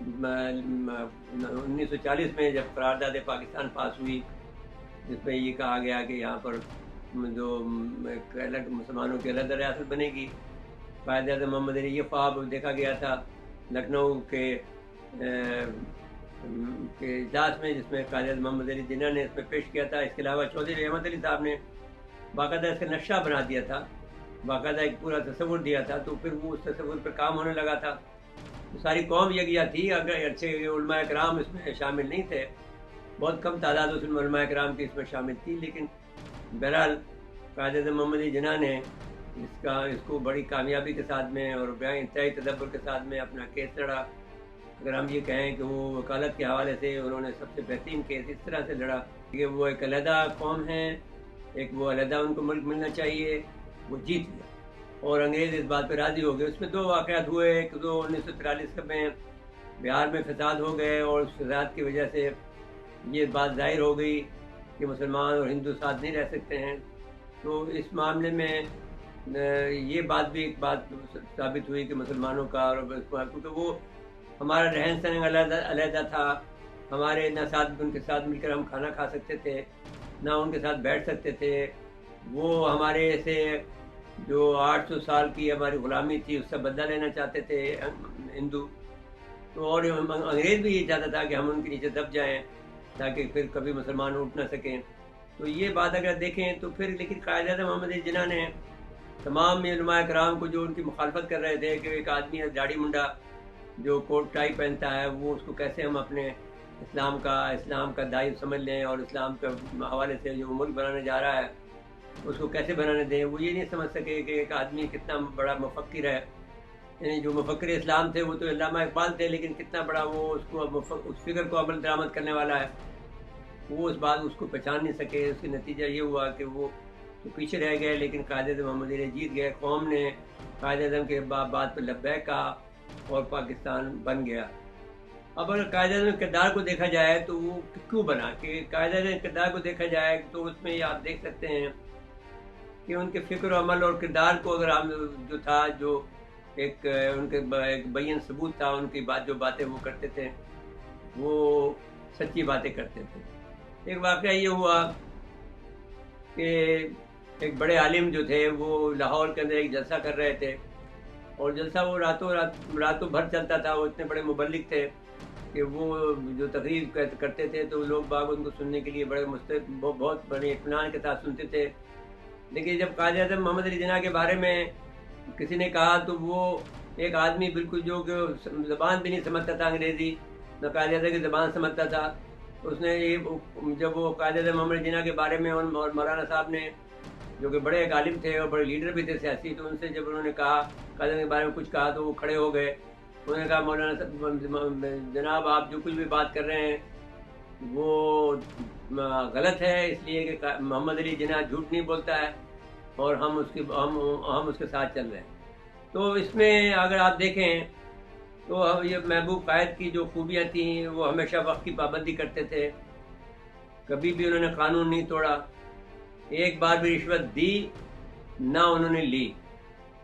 1940 میں جب قرارداد پاکستان پاس ہوئی، جس میں یہ کہا گیا کہ یہاں پر جو ایک الگ مسلمانوں کی علیحدہ ریاست بنے گی، قائد اعظم محمد علی یہ خواب دیکھا گیا تھا لکھنؤ کے اجلاس میں، جس میں قائد اعظم محمد علی جناح نے اس میں پیش کیا تھا۔ اس کے علاوہ چودھری احمد علی صاحب نے باقاعدہ اس کا نقشہ بنا دیا تھا، باقاعدہ ایک پورا تصور دیا تھا، تو پھر وہ اس تصور پر کام ہونے لگا تھا۔ ساری قوم یکجا تھی، اگر اچھے علماء کرام اس میں شامل نہیں تھے، بہت کم تعداد اس میں علماء کرام کی اس میں شامل تھی، لیکن بہرحال قائد اعظم محمد علی جناح نے اس کو بڑی کامیابی کے ساتھ میں اور انتہائی تدبر کے ساتھ میں اپنا کیس لڑا۔ اگر ہم یہ کہیں کہ وہ وکالت کے حوالے سے انہوں نے سب سے بہترین کیس اس طرح سے لڑا کہ وہ ایک علیحدہ قوم ہے، ایک وہ علیحدہ ان کو ملک ملنا چاہیے، وہ جیت گیا اور انگریز اس بات پہ راضی ہو گئے۔ اس میں دو واقعات ہوئے، ایک تو 1943 میں بہار میں فساد ہو گئے اور اس فساد کی وجہ سے یہ بات ظاہر ہو گئی کہ مسلمان اور ہندو ساتھ نہیں رہ سکتے ہیں، تو اس معاملے میں یہ بات بھی ایک بات ثابت ہوئی کہ مسلمانوں کا، اور کیونکہ وہ ہمارا رہن سہن علیحدہ تھا، ہمارے نہ ساتھ ان کے ساتھ مل کر ہم کھانا کھا سکتے تھے، نہ ان کے ساتھ بیٹھ سکتے تھے، وہ ہمارے سے جو 800 سال کی ہماری غلامی تھی اس سے بدلہ لینا چاہتے تھے ہندو، تو اور انگریز بھی یہ چاہتا تھا کہ ہم ان کے نیچے دب جائیں تاکہ پھر کبھی مسلمان اٹھ نہ سکیں۔ تو یہ بات اگر دیکھیں تو پھر لیکن قائد اعظم محمد علی جناح نے تمام علماء کرام کو جو ان کی مخالفت کر رہے تھے کہ ایک آدمی داڑھی منڈا جو کوٹ ٹائی پہنتا ہے، وہ اس کو کیسے ہم اپنے اسلام کا داعی سمجھ لیں اور اسلام کے حوالے سے جو ملک بنانے جا رہا ہے اس کو کیسے بنانے دیں، وہ یہ نہیں سمجھ سکے کہ ایک آدمی کتنا بڑا مفکر ہے، یعنی جو مفکر اسلام تھے وہ تو علامہ اقبال تھے، لیکن کتنا بڑا وہ اس فکر کو عمل درآمد کرنے والا ہے، وہ اس کو پہچان نہیں سکے۔ اس کا نتیجہ یہ ہوا کہ وہ تو پیچھے رہ گئے، لیکن قائد اعظم محمد علی جیت گئے، قوم نے قائد اعظم کے بات پہ لبیک کہا اور پاکستان بن گیا۔ اب اگر قائد اعظم کردار کو دیکھا جائے تو وہ کیوں بنا، کہ قائد اعظم کردار کو دیکھا جائے تو اس میں آپ دیکھ سکتے ہیں کہ ان کے فکر و عمل اور کردار کو اگر ہم جو تھا، جو ایک ان کے ایک بیان ثبوت تھا، ان کی جو باتیں وہ کرتے تھے وہ سچی باتیں کرتے تھے۔ ایک واقعہ یہ ہوا کہ ایک بڑے عالم جو تھے وہ لاہور کے اندر ایک جلسہ کر رہے تھے، اور جلسہ وہ راتوں بھر چلتا تھا، وہ اتنے بڑے مبلغ تھے کہ وہ جو تقریر کرتے تھے تو لوگ باغ ان کو سننے کے لیے بہت بڑے اطمینان کے ساتھ سنتے تھے، لیکن جب قائد اعظم محمد علی جناح کے بارے میں کسی نے کہا تو وہ ایک آدمی بالکل جو کہ زبان بھی نہیں سمجھتا تھا انگریزی، نہ قائد اعظم کی زبان سمجھتا تھا، اس نے جب وہ قائد اعظم محمد علی جناح کے بارے میں اور مولانا صاحب نے جو کہ بڑے ایک عالم تھے اور بڑے لیڈر بھی تھے سیاسی، تو ان سے جب انہوں نے کہا قائد اعظم کے بارے میں کچھ کہا تو وہ کھڑے ہو گئے، انہوں نے کہا مولانا جناب آپ جو کچھ بھی بات کر رہے ہیں وہ غلط ہے، اس لیے کہ محمد علی جناح جھوٹ نہیں بولتا ہے اور ہم اس کے ساتھ چل رہے ہیں۔ تو اس میں اگر آپ دیکھیں تو یہ محبوب قائد کی جو خوبیاں تھیں، وہ ہمیشہ وقت کی پابندی کرتے تھے، کبھی بھی انہوں نے قانون نہیں توڑا، ایک بار بھی رشوت دی نہ انہوں نے لی۔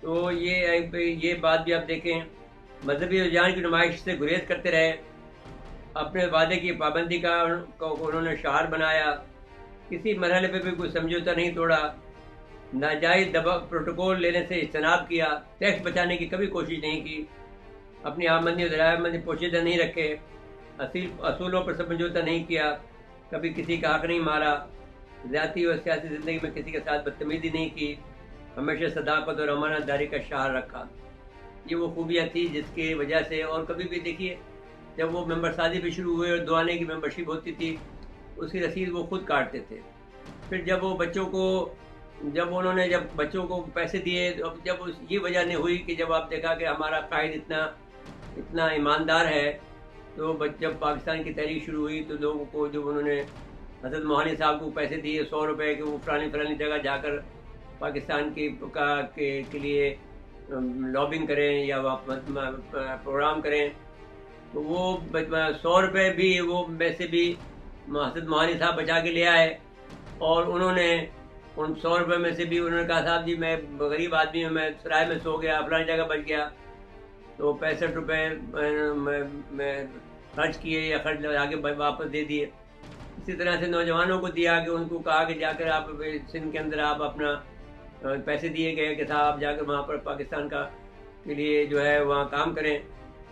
تو یہ بات بھی آپ دیکھیں، مذہبی رجحان کی نمائش سے گریز کرتے رہے، اپنے وعدے کی پابندی کا انہوں نے شعار بنایا، کسی مرحلے پہ بھی کوئی سمجھوتا نہیں توڑا، ناجائز پروٹوکول لینے سے اجتناب کیا، ٹیکس بچانے کی کبھی کوشش نہیں کی، اپنی آمدنی اور ذرائع آمدنی پوشیدہ نہیں رکھے، اصولوں پر سمجھوتا نہیں کیا، کبھی کسی کا حق نہیں مارا، ذاتی اور سیاسی زندگی میں کسی کے ساتھ بدتمیزی نہیں کی، ہمیشہ صداقت اور امانت داری کا شعار رکھا۔ یہ وہ خوبیاں تھی جس کی وجہ سے، اور کبھی بھی دیکھیے جب وہ ممبر سازی بھی شروع ہوئے اور دعانے کی ممبرشپ ہوتی تھی اس کی رسید وہ خود کاٹتے تھے، پھر جب انہوں نے بچوں کو پیسے دیے، جب یہ وجہ نہیں ہوئی کہ جب آپ دیکھا کہ ہمارا قائد اتنا ایماندار ہے، تو جب پاکستان کی تحریک شروع ہوئی تو لوگوں کو جب انہوں نے حضرت موہانی صاحب کو پیسے دیے 100 روپے کہ وہ فلانی جگہ جا کر پاکستان کے لیے لابنگ کریں یا پروگرام کریں، تو وہ 100 روپے بھی وہ ویسے بھی حضرت موہانی صاحب بچا کے لے آئے، اور انہوں نے ان 100 روپے میں سے بھی انہوں نے کہا صاحب جی میں غریب آدمی ہوں، میں سرائے میں سو گیا، فلانی جگہ بچ گیا، تو 65 روپے میں خرچ کیے یا خرچ آگے واپس دے دیے. اسی طرح سے نوجوانوں کو دیا کہ ان کو کہا کہ جا کر آپ سندھ کے اندر آپ اپنا پیسے دیے گئے کہ صاحب آپ جا کر وہاں پر پاکستان کے لیے جو ہے وہاں کام کریں.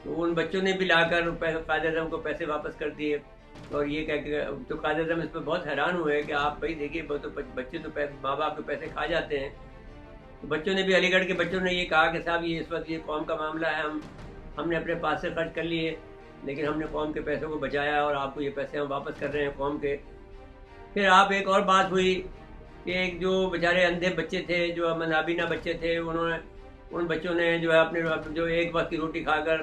تو ان بچوں نے بھی لا کر قائد اعظم کو پیسے واپس کر دیے. اور یہ کہہ کے تو قائد اعظم اس پہ بہت حیران ہوئے کہ آپ بھائی دیکھیے بچے تو ماں باپ کے پیسے کھا جاتے ہیں. تو بچوں نے بھی علی گڑھ کے بچوں نے یہ کہا کہ صاحب یہ اس وقت یہ قوم کا معاملہ ہے, ہم نے اپنے پاس سے خرچ کر لیے لیکن ہم نے قوم کے پیسوں کو بچایا اور آپ کو یہ پیسے ہم واپس کر رہے ہیں قوم کے. پھر آپ ایک اور بات ہوئی کہ ایک جو بیچارے اندھے بچے تھے جو نابینا بچے تھے ان بچوں نے جو ہے اپنے جو ایک وقت کی روٹی کھا کر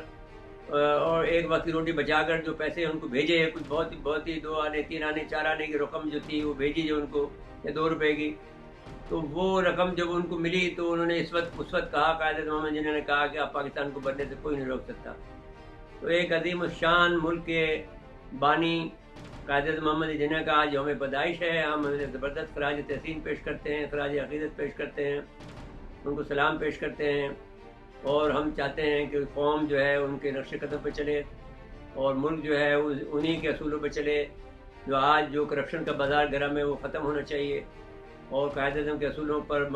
اور ایک وقت کی روٹی بچا کر جو پیسے ان کو بھیجے کچھ بہت ہی 2 آنے 3 آنے 4 آنے کی رقم جو تھی وہ بھیجی جو ان کو یا 2 روپے کی. تو وہ رقم جب ان کو ملی تو انہوں نے اس وقت کہا قائد اعظم محمد جناح نے کہا کہ اب پاکستان کو بننے سے کوئی نہیں روک سکتا. تو ایک عظیم الشان ملک کے بانی قائد اعظم محمد جناح کا آج یوم پیدائش ہے. ہم زبردست خراج تحسین پیش کرتے ہیں, خراج عقیدت پیش کرتے ہیں, ان کو سلام پیش کرتے ہیں. اور ہم چاہتے ہیں کہ قوم جو ہے ان کے نقش قدم پہ چلے اور ملک جو ہے انہی کے اصولوں پہ چلے. جو آج جو کرپشن کا بازار گرم ہے وہ ختم ہونا چاہیے اور قائد اعظم کے اصولوں پر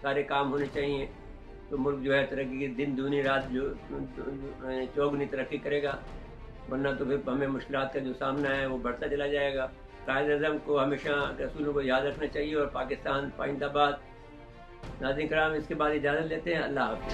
سارے کام ہونے چاہیے. تو ملک جو ہے ترقی کی دن دونی رات جو چوگنی ترقی کرے گا, ورنہ تو پھر ہمیں مشکلات کا جو سامنا ہے وہ بڑھتا چلا جائے گا. قائد اعظم کو ہمیشہ اصولوں کو یاد رکھنا چاہیے اور پاکستان پائندہ باد. ناظرین کرام اس کے بعد اجازت لیتے ہیں. اللہ حافظ.